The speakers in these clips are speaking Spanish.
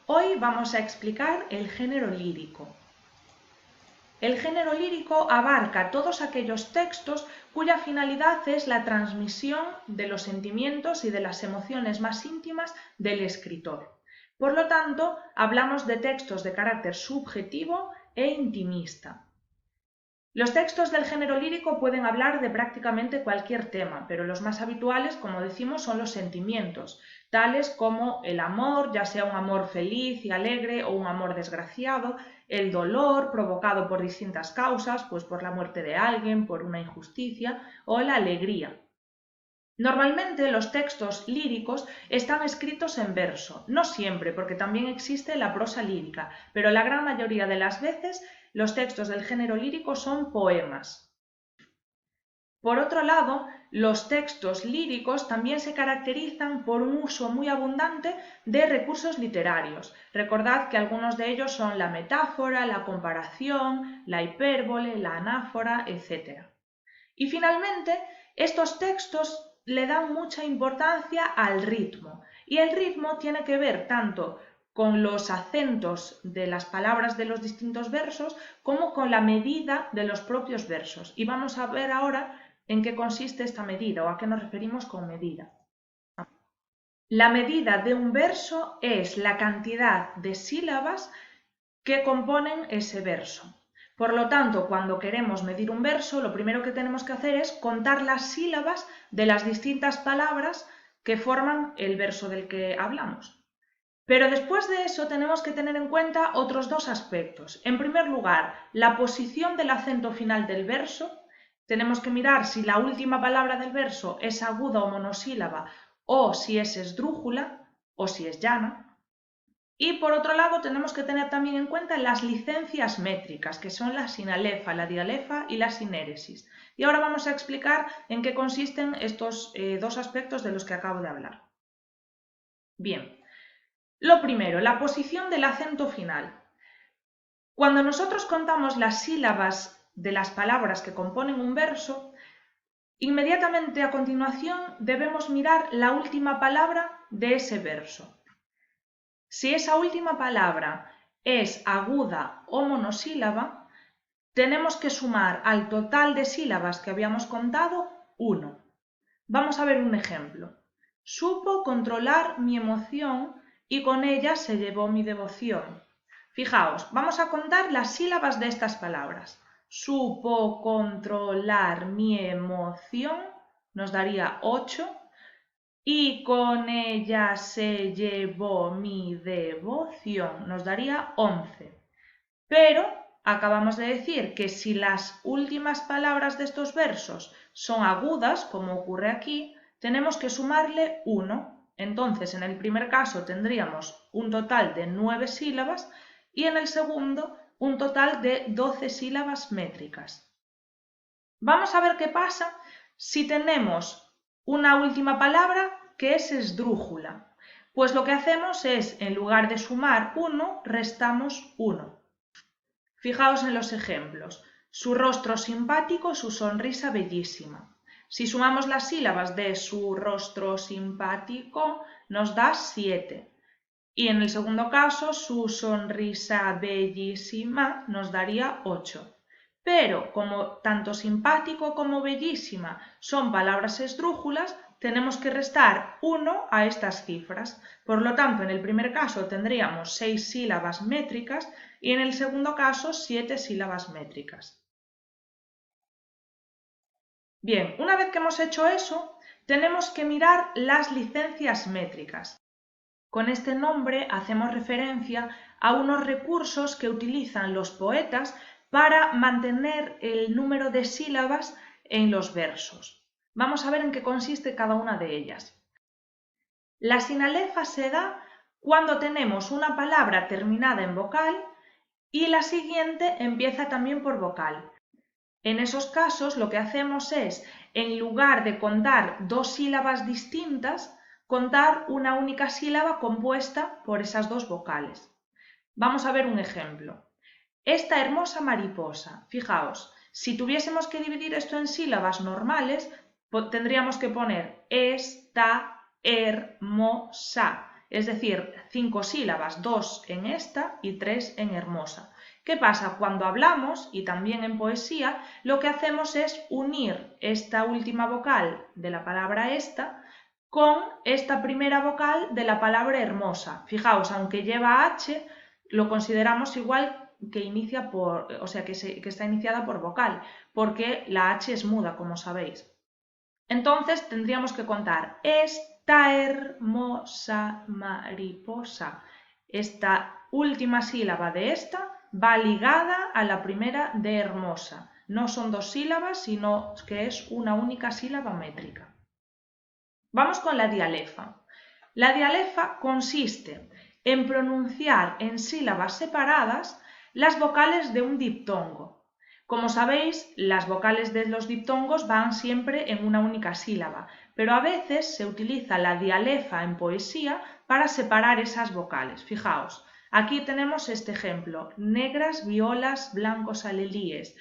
Hoy vamos a explicar el género lírico. El género lírico abarca todos aquellos textos cuya finalidad es la transmisión de los sentimientos y de las emociones más íntimas del escritor. Por lo tanto, hablamos de textos de carácter subjetivo e intimista. Los textos del género lírico pueden hablar de prácticamente cualquier tema, pero los más habituales, como decimos, son los sentimientos, tales como el amor, ya sea un amor feliz y alegre o un amor desgraciado, el dolor provocado por distintas causas, pues por la muerte de alguien, por una injusticia, o la alegría. Normalmente los textos líricos están escritos en verso, no siempre, porque también existe la prosa lírica, pero la gran mayoría de las veces los textos del género lírico son poemas. Por otro lado, los textos líricos también se caracterizan por un uso muy abundante de recursos literarios. Recordad que algunos de ellos son la metáfora, la comparación, la hipérbole, la anáfora, etc. Y finalmente, estos textos le dan mucha importancia al ritmo, y el ritmo tiene que ver tanto con los acentos de las palabras de los distintos versos como con la medida de los propios versos. Y vamos a ver ahora en qué consiste esta medida o a qué nos referimos con medida. La medida de un verso es la cantidad de sílabas que componen ese verso. Por lo tanto, cuando queremos medir un verso, lo primero que tenemos que hacer es contar las sílabas de las distintas palabras que forman el verso del que hablamos. Pero después de eso tenemos que tener en cuenta otros dos aspectos. En primer lugar, la posición del acento final del verso. Tenemos que mirar si la última palabra del verso es aguda o monosílaba, o si es esdrújula, o si es llana. Y por otro lado tenemos que tener también en cuenta las licencias métricas, que son la sinalefa, la dialefa y la sinéresis. Y ahora vamos a explicar en qué consisten estos dos aspectos de los que acabo de hablar. Bien, lo primero, la posición del acento final. Cuando nosotros contamos las sílabas de las palabras que componen un verso, inmediatamente a continuación debemos mirar la última palabra de ese verso. Si esa última palabra es aguda o monosílaba, tenemos que sumar al total de sílabas que habíamos contado 1. Vamos a ver un ejemplo. Supo controlar mi emoción y con ella se llevó mi devoción. Fijaos, vamos a contar las sílabas de estas palabras. Supo controlar mi emoción, nos daría 8. Y con ella se llevó mi devoción, nos daría 11. Pero acabamos de decir que si las últimas palabras de estos versos son agudas, como ocurre aquí, tenemos que sumarle 1. Entonces, en el primer caso tendríamos un total de 9 sílabas y en el segundo un total de 12 sílabas métricas. Vamos a ver qué pasa si tenemos una última palabra que es esdrújula. Pues lo que hacemos es, en lugar de sumar 1, restamos 1. Fijaos en los ejemplos. Su rostro simpático, su sonrisa bellísima. Si sumamos las sílabas de su rostro simpático, nos da 7. Y en el segundo caso, su sonrisa bellísima nos daría 8. Pero como tanto simpático como bellísima son palabras esdrújulas, tenemos que restar 1 a estas cifras. Por lo tanto, en el primer caso tendríamos 6 sílabas métricas y en el segundo caso 7 sílabas métricas. Bien, una vez que hemos hecho eso, tenemos que mirar las licencias métricas. Con este nombre hacemos referencia a unos recursos que utilizan los poetas para mantener el número de sílabas en los versos. Vamos a ver en qué consiste cada una de ellas. La sinalefa se da cuando tenemos una palabra terminada en vocal y la siguiente empieza también por vocal. En esos casos lo que hacemos es, en lugar de contar dos sílabas distintas, contar una única sílaba compuesta por esas dos vocales. Vamos a ver un ejemplo. Esta hermosa mariposa. Fijaos, si tuviésemos que dividir esto en sílabas normales, tendríamos que poner esta hermosa. es decir, 5 sílabas, 2 en esta y 3 en hermosa. ¿Qué pasa? Cuando hablamos, y también en poesía, lo que hacemos es unir esta última vocal de la palabra esta con esta primera vocal de la palabra hermosa. Fijaos, aunque lleva H, lo consideramos igual que inicia por, o sea, que está iniciada por vocal, porque la H es muda, como sabéis. Entonces tendríamos que contar esta hermosa mariposa. Esta última sílaba de esta va ligada a la primera de hermosa. No son 2 sílabas, sino que es una única sílaba métrica. Vamos con la dialefa. La dialefa consiste en pronunciar en sílabas separadas las vocales de un diptongo. Como sabéis, las vocales de los diptongos van siempre en una única sílaba, pero a veces se utiliza la dialefa en poesía para separar esas vocales. Fijaos, aquí tenemos este ejemplo: negras violas, blancos alelíes.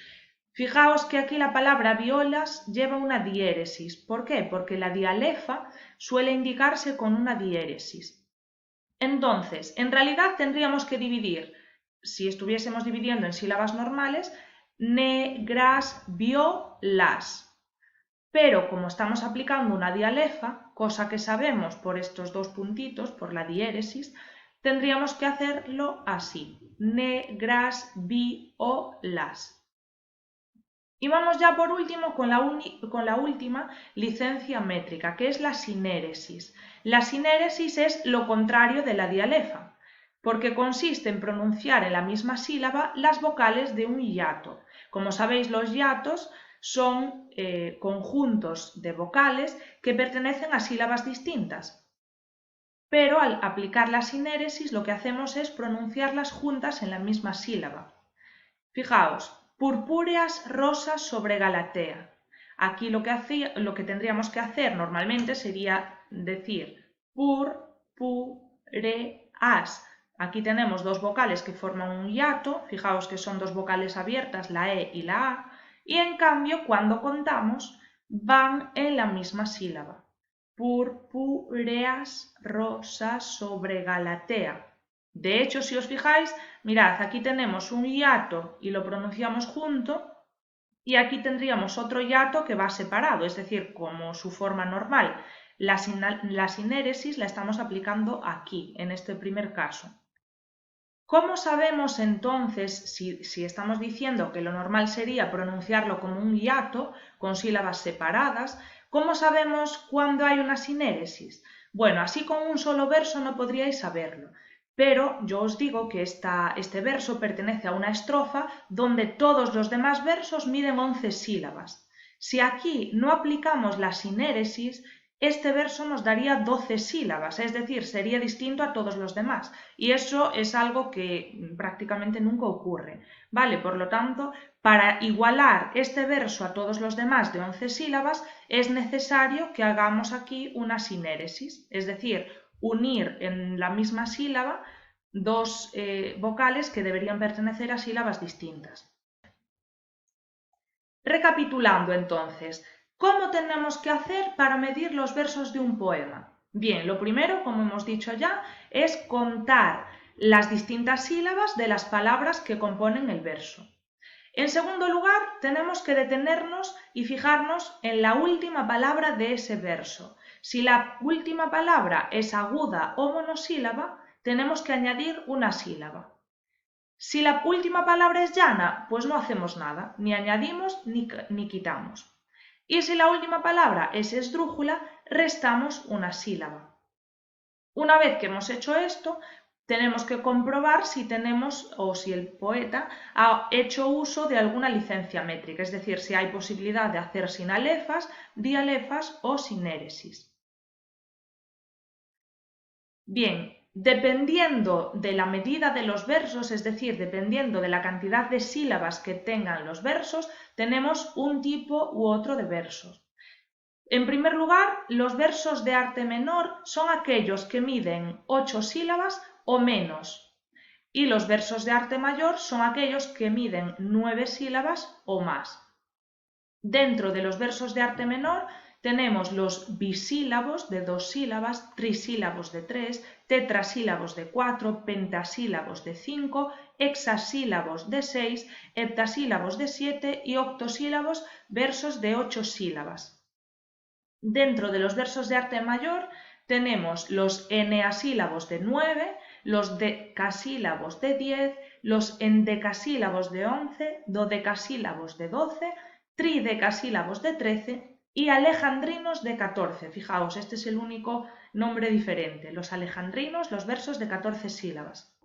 Fijaos que aquí la palabra violas lleva una diéresis. ¿Por qué? Porque la dialefa suele indicarse con una diéresis. Entonces, en realidad tendríamos que dividir, si estuviésemos dividiendo en sílabas normales, negras violas. Pero como estamos aplicando una dialefa, cosa que sabemos por estos 2 puntitos, por la diéresis, tendríamos que hacerlo así: negras violas. Y vamos ya por último con la última licencia métrica, que es la sinéresis. La sinéresis es lo contrario de la dialefa, porque consiste en pronunciar en la misma sílaba las vocales de un hiato. Como sabéis, los hiatos son conjuntos de vocales que pertenecen a sílabas distintas. Pero al aplicar la sinéresis lo que hacemos es pronunciarlas juntas en la misma sílaba. Fijaos, purpúreas rosas sobre Galatea. Aquí lo que tendríamos que hacer normalmente sería decir purpúreas. Aquí tenemos 2 vocales que forman un hiato, fijaos que son 2 vocales abiertas, la E y la A, y en cambio cuando contamos van en la misma sílaba. Purpúreas rosas sobre Galatea. De hecho, si os fijáis, mirad, aquí tenemos un hiato y lo pronunciamos junto, y aquí tendríamos otro hiato que va separado, es decir, como su forma normal. La sinéresis la estamos aplicando aquí, en este primer caso. ¿Cómo sabemos entonces, si estamos diciendo que lo normal sería pronunciarlo como un hiato, con sílabas separadas, cómo sabemos cuándo hay una sinéresis? Bueno, así con un solo verso no podríais saberlo, pero yo os digo que este verso pertenece a una estrofa donde todos los demás versos miden 11 sílabas. Si aquí no aplicamos la sinéresis, este verso nos daría 12 sílabas, es decir, sería distinto a todos los demás. Y eso es algo que prácticamente nunca ocurre, ¿vale? Por lo tanto, para igualar este verso a todos los demás de 11 sílabas, es necesario que hagamos aquí una sinéresis, es decir, unir en la misma sílaba 2 vocales que deberían pertenecer a sílabas distintas. Recapitulando entonces, ¿cómo tenemos que hacer para medir los versos de un poema? Bien, lo primero, como hemos dicho ya, es contar las distintas sílabas de las palabras que componen el verso. En segundo lugar, tenemos que detenernos y fijarnos en la última palabra de ese verso. Si la última palabra es aguda o monosílaba, tenemos que añadir una sílaba. Si la última palabra es llana, pues no hacemos nada, ni añadimos ni quitamos. Y si la última palabra es esdrújula, restamos una sílaba. Una vez que hemos hecho esto, tenemos que comprobar si tenemos o si el poeta ha hecho uso de alguna licencia métrica, es decir, si hay posibilidad de hacer sinalefas, dialefas o sinéresis. Bien, dependiendo de la medida de los versos, es decir, dependiendo de la cantidad de sílabas que tengan los versos, tenemos un tipo u otro de versos. En primer lugar, los versos de arte menor son aquellos que miden 8 sílabas o menos, y los versos de arte mayor son aquellos que miden 9 sílabas o más. Dentro de los versos de arte menor tenemos los bisílabos de 2 sílabas, trisílabos de 3, tetrasílabos de 4, pentasílabos de 5, hexasílabos de 6, heptasílabos de 7 y octosílabos versos de 8 sílabas. Dentro de los versos de arte mayor tenemos los eneasílabos de 9, los decasílabos de 10, los endecasílabos de 11, dodecasílabos de 12, tridecasílabos de 13 y alejandrinos de 14. Fijaos, este es el único nombre diferente, los alejandrinos, los versos de 14 sílabas.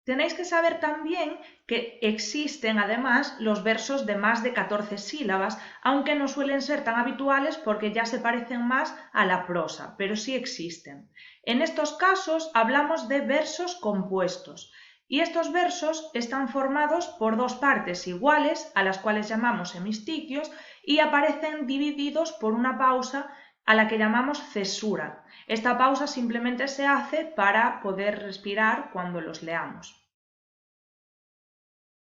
Tenéis que saber también que existen además los versos de más de 14 sílabas, aunque no suelen ser tan habituales porque ya se parecen más a la prosa, pero sí existen. En estos casos hablamos de versos compuestos y estos versos están formados por dos partes iguales, a las cuales llamamos hemistiquios, y aparecen divididos por una pausa a la que llamamos cesura. Esta pausa simplemente se hace para poder respirar cuando los leamos.